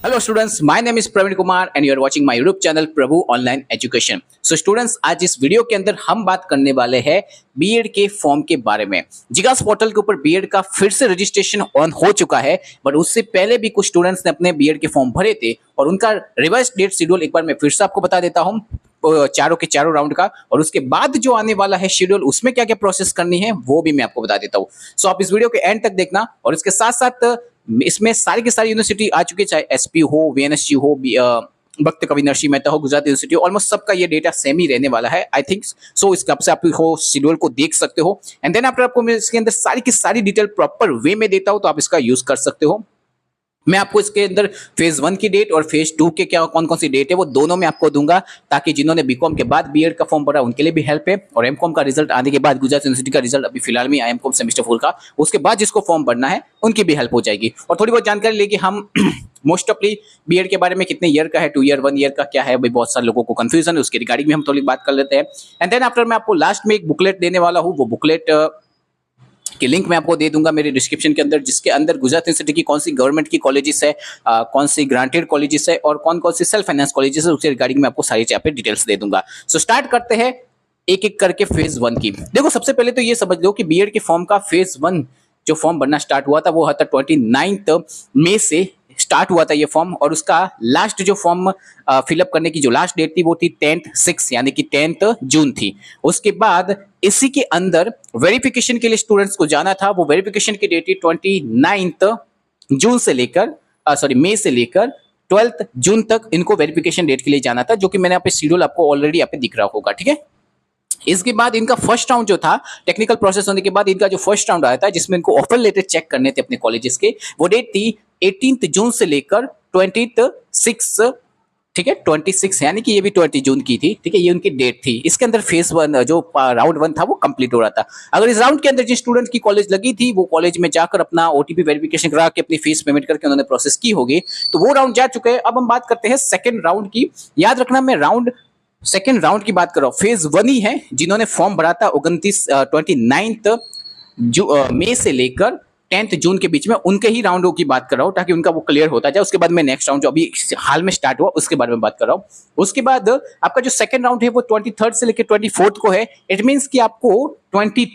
Hello students, my name is Praveen Kumar and you are watching my YouTube channel Prabhu online education. So students, आज इस video के अंदर हम बात करने वाले हैं बीएड के फॉर्म के बारे में। जिगास पोर्टल के ऊपर बीएड का फिर से रजिस्ट्रेशन ऑन हो चुका है, बट उससे पहले भी कुछ स्टूडेंट्स ने अपने बीएड के फॉर्म भरे थे और उनका रिवाइज डेट शेड्यूल एक बार मैं फिर से आपको बता देता हूँ चारों के चारों राउंड का, और उसके बाद जो आने वाला है शेड्यूल उसमें क्या क्या प्रोसेस करनी है वो भी मैं आपको बता देता हूँ। सो आप इस वीडियो के एंड तक देखना, और इसके साथ साथ इसमें सारी की सारी यूनिवर्सिटी आ चुकी है, चाहे एसपी हो, वीएनएसजी हो, भक्त कवि नरसिंह मेहता हो, गुजरात यूनिवर्सिटी, ऑलमोस्ट सबका ये डेटा सेम ही रहने वाला है आई थिंक। सो इसका आपसे आप हो शेड्यूल को देख सकते हो, एंड देन आफ्टर आपको मैं इसके अंदर सारी की सारी डिटेल प्रॉपर वे में देता हूं, तो आप इसका यूज कर सकते हो। मैं आपको इसके अंदर फेज 1 की डेट और फेज 2 के क्या कौन कौन सी डेट है वो दोनों में आपको दूंगा, ताकि जिन्होंने बीकॉम के बाद बीएड का फॉर्म भरा उनके लिए भी हेल्प है, और एमकॉम का रिजल्ट आने के बाद गुजरात यूनिवर्सिटी का रिजल्ट अभी फिलहाल में एमकॉम सेमेस्टर 4 का, उसके बाद जिसको फॉर्म भरना है उनकी भी हेल्प हो जाएगी। और थोड़ी बहुत जानकारी लेके हम मोस्ट ऑफली बीएड के बारे में कितने ईयर का है, 2 ईयर 1 ईयर का क्या है, भाई बहुत सारे लोगों को कंफ्यूजन है, उसके रिगार्डिंग में हम थोड़ी बात कर लेते हैं। एंड देन आफ्टर मैं आपको लास्ट में एक बुकलेट देने वाला हूँ, वो बुकलेट की लिंक मैं आपको दे दूंगा मेरे डिस्क्रिप्शन के अंदर, जिसके अंदर गुजरात यूनिवर्सिटी की कौन सी गवर्नमेंट की कॉलेजेस है, कौन सी ग्रांटेड कॉलेजेस है और कौन कौन सी सेल्फ फाइनेंस कॉलेजेस है, उसके रिगार्डिंग में आपको सारी यहाँ पे डिटेल्स दे दूंगा। सो स्टार्ट करते हैं एक एक करके फेज 1 की। देखो, सबसे पहले तो ये समझ लो कि बीएड के फॉर्म का फेज 1 जो फॉर्म भरना स्टार्ट हुआ था वो था 29 मई से स्टार्ट हुआ था ये फॉर्म, और उसका लास्ट जो फॉर्म फिलअप करने की जो लास्ट डेट थी वो थी 10/6 यानी कि 10 जून थी। उसके बाद इसी के अंदर वेरिफिकेशन के लिए स्टूडेंट्स को जाना था, वो वेरिफिकेशन की डेट थी 29 जून से लेकर मई से लेकर 12 जून तक इनको वेरिफिकेशन डेट के लिए जाना था, जो कि मैंने यहाँ पे शेड्यूल आपको ऑलरेडी यहाँ पे दिख रहा होगा, ठीक है। इसके बाद इनका फर्स्ट राउंड जो था, टेक्निकल प्रोसेस होने के बाद इनका जो फर्स्ट राउंड आया था जिसमें इनको ऑफर लेटर चेक करने थे अपने कॉलेजेस के, वो डेट थी 18 जून से लेकर 26, ठीक है, 26 यानी कि ये भी 20 जून की थी, ठीक है, ये उनकी डेट थी। इसके अंदर फेज 1 जो राउंड 1 था वो कंप्लीट हो रहा था। अगर इस राउंड के अंदर जिस स्टूडेंट की कॉलेज लगी थी वो कॉलेज में जाकर अपना ओटीपी वेरिफिकेशन करा के अपनी फीस पेमेंट करके उन्होंने प्रोसेस की होगी, तो वो राउंड जा चुके हैं। अब हम बात करते हैं सेकंड राउंड की। याद रखना, मैं सेकेंड राउंड की बात कर रहा हूं, फेज 1 ही है। जिन्होंने फॉर्म भरा था 29 मई से लेकर 10 जून के बीच में, उनके ही राउंडों की बात कर रहा हूं, ताकि उनका वो क्लियर होता जाए। उसके बाद मैं नेक्स्ट राउंड जो अभी हाल में स्टार्ट हुआ उसके बारे में बात कर रहा हूं। उसके बाद आपका जो सेकंड राउंड है वो 23 से लेकर 24 को है। इट मींस कि आपको 21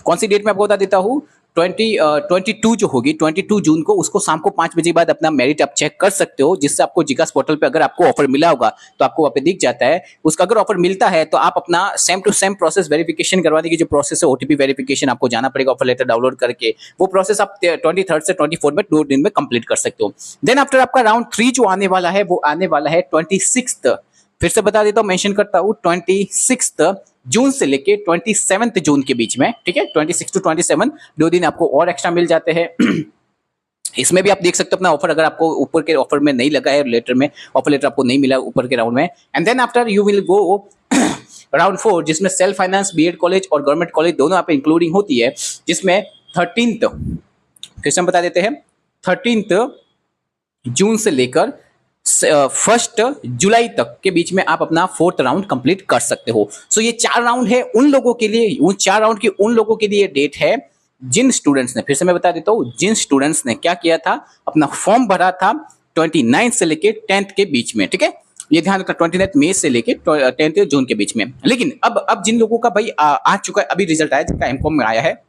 कौन सी डेट में आपको बता देता हूं, 22 जो होगी 22 जून को, उसको शाम को 5 बजे बाद अपना मेरिट आप चेक कर सकते हो, जिससे आपको जिकास पोर्टल पे अगर आपको ऑफर मिला होगा तो आपको वहां पे दिख जाता है। उसका अगर ऑफर मिलता है तो आप अपना same to same process verification करवाने की जो प्रोसेस है, ओटीपी वेरिफिकेशन आपको जाना पड़ेगा ऑफर लेटर डाउनलोड करके, वो प्रोसेस आप 23 से 24 में 2 दिन में कंप्लीट कर सकते हो। देन आफ्टर आपका राउंड 3 जो आने वाला है वो आने वाला है 26, फिर से बता देता हूं, मेंशन करता हूं, 26 जून से लेके 27 जून के बीच में, ठीक है, 26 to 27 2 दिन आपको और एक्स्ट्रा मिल जाते हैं। इसमें भी आप देख सकते हो अपना ऑफर, अगर आपको ऊपर के ऑफर में नहीं लगा है, लेटर में ऑफर लेटर आपको नहीं मिला ऊपर के राउंड में, and then after you will go round 4, जिसमें सेल्फ फाइनेंस, बीएड कॉलेज और गवर्नमेंट कॉलेज दोनों यहाँ पे इंक्लूडिंग होती है, जिसमें 13 फिर से हम बता देते हैं 13 जून से लेकर 1 जुलाई तक के बीच में आप अपना 4th राउंड कंप्लीट कर सकते हो। सो ये 4 राउंड है उन लोगों के लिए, उन 4 राउंड की उन लोगों के लिए डेट है जिन स्टूडेंट्स ने, फिर से मैं बता देता हूं, जिन स्टूडेंट्स ने क्या किया था, अपना फॉर्म भरा था 29 से लेके 10 के बीच में, ठीक है, ये ध्यान रखना, 29 मई से लेके 10 जून के बीच में। लेकिन अब जिन लोगों का भाई आ चुका है, अभी रिजल्ट आया, जिनका एमकॉम में आया है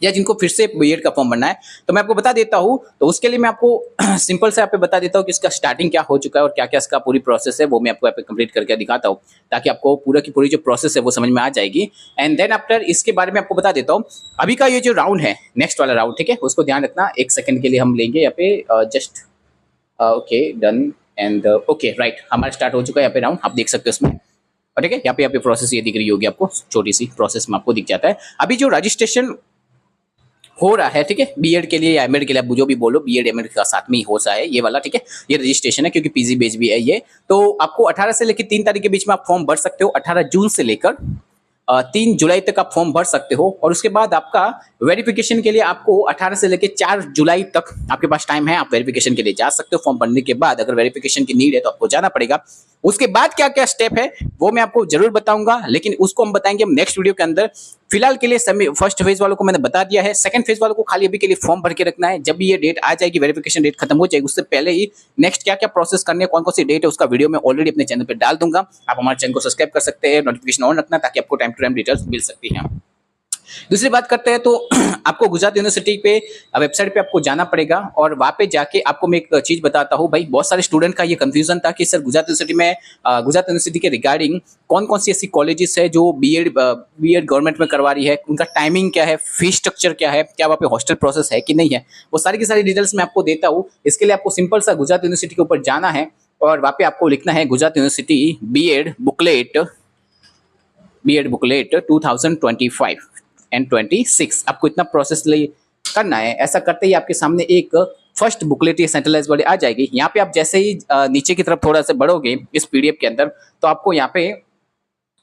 या जिनको फिर से बीएड का फॉर्म भरना है, तो मैं आपको बता देता हूं, तो उसके लिए मैं आपको सिंपल से यहाँ पे बता देता हूं कि इसका स्टार्टिंग क्या हो चुका है और क्या क्या इसका पूरी प्रोसेस है, वो मैं आपको यहाँ पे कंप्लीट करके दिखाता हूं, ताकि आपको पूरा की पूरी जो प्रोसेस है वो समझ में आ जाएगी। एंड देन आफ्टर इसके बारे में आपको बता देता हूँ, अभी का ये जो राउंड है, नेक्स्ट वाला राउंड, ठीक है, उसको ध्यान रखना, 1 सेकंड के लिए हम लेंगे यहाँ पे, just okay, done and okay, right, हमारा स्टार्ट हो चुका है यहाँ पे राउंड, आप देख सकते हो इसमें, और ठीक है, यहाँ पे प्रोसेस ये दिख रही होगी आपको, छोटी सी प्रोसेस में आपको दिख जाता है। अभी जो रजिस्ट्रेशन हो रहा है, ठीक है, बीएड के लिए या एमएड के लिए, आप जो भी बोलो, बीएड एमएड का साथ में ही हो रहा है ये वाला, ठीक है, ये रजिस्ट्रेशन है क्योंकि पीजी बेच भी है ये। तो आपको 18 से लेकर 3 तारीख के बीच में आप फॉर्म भर सकते हो, 18 जून से लेकर 3 जुलाई तक आप फॉर्म भर सकते हो, और उसके बाद आपका वेरिफिकेशन के लिए आपको 18 से लेकर 4 जुलाई तक आपके पास टाइम है, आप वेरिफिकेशन के लिए जा सकते हो। फॉर्म भरने के बाद अगर वेरिफिकेशन की नीड है तो आपको जाना पड़ेगा, उसके बाद क्या क्या स्टेप है वो मैं आपको जरूर बताऊंगा, लेकिन उसको हम बताएंगे हम नेक्स्ट वीडियो के अंदर। फिलहाल के लिए फर्स्ट फेज वालों को मैंने बता दिया है, सेकंड फेज वालों को खाली अभी के लिए फॉर्म भर के रखना है। जब भी ये डेट आ जाएगी, वेरिफिकेशन डेट खत्म हो जाएगी, उससे पहले ही नेक्स्ट क्या क्या प्रोसेस करनी है, कौन कौन सी डेट है, उसका वीडियो मैं ऑलरेडी अपने चैनल पर डाल दूंगा। आप हमारे चैनल को सब्सक्राइब कर सकते हैं, नोटिफिकेशन ऑन रखना ताकि आपको टाइम टू टाइम डिटेल्स मिल सकती है। दूसरी बात करते हैं तो आपको गुजरात यूनिवर्सिटी पे वेबसाइट पे आपको जाना पड़ेगा और वहां पे जाके आपको मैं एक चीज बताता हूँ भाई। बहुत सारे स्टूडेंट का ये कंफ्यूजन था कि सर गुजरात यूनिवर्सिटी के रिगार्डिंग कौन कौन सी ऐसी कॉलेजेस है जो बीएड गवर्नमेंट में करवा रही है, उनका टाइमिंग क्या है, फीस स्ट्रक्चर क्या है, क्या वहाँ पे हॉस्टल प्रोसेस है कि नहीं है, वो सारी की सारी डिटेल्स मैं आपको देता हूँ। इसके लिए आपको सिंपल सा गुजरात यूनिवर्सिटी के ऊपर जाना है और वहाँ पे आपको लिखना है Gujarat university BEd booklet 2025 and 26। आपको इतना प्रोसेस करना है। ऐसा करते ही आपके सामने एक फर्स्ट बुकलेट ये सेंट्रलाइज वाली आ जाएगी। यहाँ पे आप जैसे ही नीचे की तरफ थोड़ा सा बढ़ोगे इस पीडीएफ के अंदर, तो आपको यहाँ पे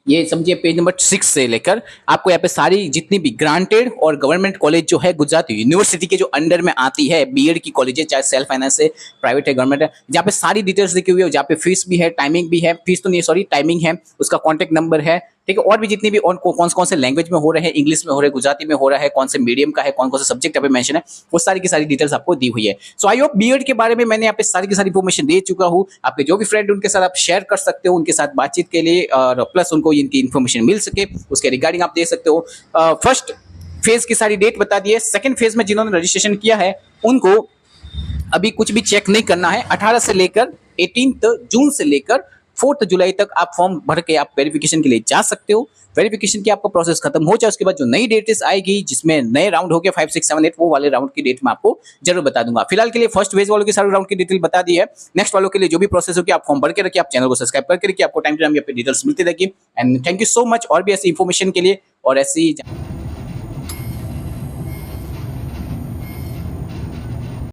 ये समझिए पेज नंबर 6 से लेकर आपको यहाँ पे सारी जितनी भी ग्रांटेड और गवर्नमेंट कॉलेज जो है गुजरात यूनिवर्सिटी के जो अंडर में आती है बीएड की कॉलेज, चाहे सेल्फ फाइनेंस है, प्राइवेट है, गवर्नमेंट है, जहाँ पे सारी डिटेल्स लिखी हुई है, जहाँ पे फीस भी है, टाइमिंग भी है, फीस तो नहीं सॉरी टाइमिंग है, उसका कॉन्टेक्ट नंबर है, ठीक है, और भी जितनी भी कौन से लैंग्वेज में हो रहे हैं, इंग्लिश में हो रहे हैं, गुजराती में हो रहा है, कौन से मीडियम का है, कौन कौन से सब्जेक्ट यहाँ पे मेंशन है, वो सारी की सारी डिटेल्स आपको दी हुई है। सो आई होप बीएड के बारे में मैंने यहाँ पे सारी की सारी इन्फॉर्मेशन दे चुका हूँ। आपके जो भी फ्रेंड उनके साथ आप शेयर कर सकते हो, उनके साथ बातचीत के लिए, और प्लस उनको इनकी इन्फॉर्मेशन मिल सके उसके रिगार्डिंग आप दे सकते हो। फर्स्ट फेज की सारी डेट बता दी है। सेकंड फेज में जिन्होंने रजिस्ट्रेशन किया है उनको अभी कुछ भी चेक नहीं करना है। 18 से लेकर 18 जून से लेकर 4 जुलाई तक आप फॉर्म भर के आप वेरिफिकेशन के लिए जा सकते हो। वेरिफिकेशन की आपका प्रोसेस खत्म हो जाए उसके बाद जो नई डेट्स आएगी जिसमें नए राउंड हो गए 5, 6, 7, 8, वो वाले राउंड की डेट मैं आपको जरूर बता दूंगा। फिलहाल के लिए फर्स्ट फेज वालों के सारे राउंड की डिटेल बता दी है। नेक्स्ट वालों के लिए जो भी प्रोसेस होगी आप फॉर्म भर के रखिए, आप चैनल को सब्सक्राइब करके रखिए, आपको टाइम टू टाइम डिटेल्स मिलती रहेगी। And thank you so much. और भी ऐसी इन्फॉर्मेशन के लिए और ऐसी